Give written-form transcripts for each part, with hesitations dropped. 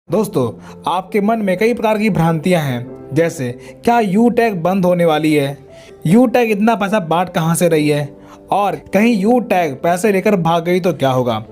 दोस्तों, आपके मन में कई प्रकार की भ्रांतियां हैं, जैसे क्या यू टैग बंद होने वाली है, यू टैग इतना पैसा बांट कहां से रही है, और कहीं यू टैग पैसे लेकर भाग गई तो क्या होगा।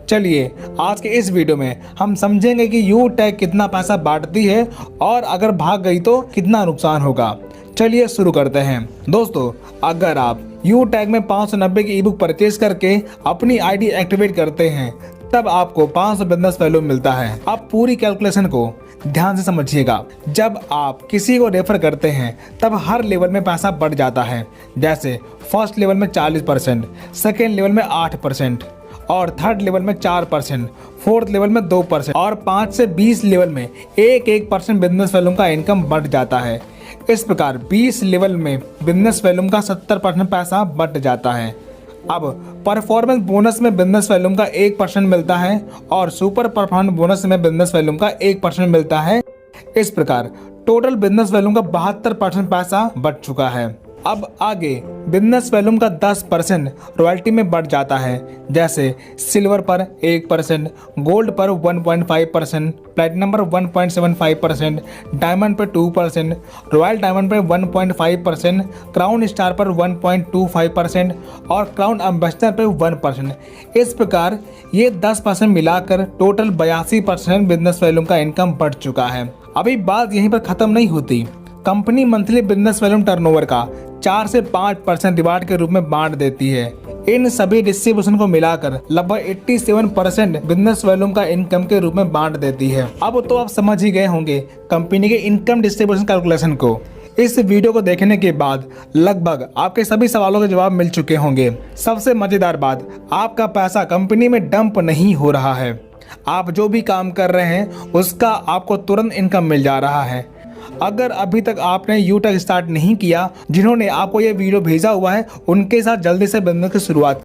चलिए आज के इस वीडियो में हम समझेंगे कि यू टैग कितना पैसा बांटती है और अगर भाग गई तो कितना नुकसान होगा। चलिए शुरू करते हैं। दोस्तों, अगर आप यू टैग में 590 की ई बुक परचेज करके अपनी आईडी एक्टिवेट करते हैं तब आपको 500 बिजनेस वैल्यू मिलता है। आप पूरी कैलकुलेशन को ध्यान से समझिएगा। जब आप किसी को रेफर करते हैं तब हर लेवल में पैसा बढ़ जाता है। जैसे फर्स्ट लेवल में 40%, सेकेंड लेवल में 8% और थर्ड लेवल में 4%, फोर्थ लेवल में 2% और 5 से 20 लेवल में 1% बिजनेस वैल्यूम का इनकम बढ़ जाता है। इस प्रकार 20 लेवल में बिजनेस वैल्यूम का 70% पैसा बढ़ जाता है। अब परफॉर्मेंस बोनस में बिजनेस वैल्यूम का 1% मिलता है और सुपर परफॉर्मेंस बोनस में बिजनेस वैल्यूम का 1% मिलता है। इस प्रकार टोटल बिजनेस वैल्यूम का 72% पैसा बढ़ चुका है। अब आगे बिजनेस वैल्यूम का 10% रॉयल्टी में बढ़ जाता है। जैसे सिल्वर पर 1%, गोल्ड पर 1.5%, प्लेटिनम पर 1.75%, डायमंड पर 2%, रॉयल डायमंड पर 1.5%, क्राउन स्टार पर 1.25% और क्राउन एम्बेसडर पर 1%। इस प्रकार ये 10% मिलाकर टोटल 82% बिजनेस वैल्यूम का इनकम बढ़ चुका है। अभी बात यहीं पर खत्म नहीं होती। Company monthly business volume turnover का 4 से 5% रिवार्ड के रूप में बांट देती है। इन सभी डिस्ट्रीब्यूशन को मिलाकर लगभग 87% बिजनेस वैल्यूम का इनकम के रूप में बांट देती है। अब तो आप समझ ही गए होंगे कंपनी के इनकम डिस्ट्रीब्यूशन कैलकुलेशन को। इस वीडियो को देखने के बाद लगभग आपके सभी सवालों के जवाब मिल चुके होंगे। सबसे मजेदार बात, आपका पैसा कंपनी में डंप नहीं हो रहा है। आप जो भी काम कर रहे हैं उसका आपको तुरंत इनकम मिल जा रहा है। अगर अभी तक आपने यू टैग स्टार्ट नहीं किया, जिन्होंने आपको ये वीडियो भेजा हुआ है उनके साथ जल्दी से बिजनेस की शुरुआत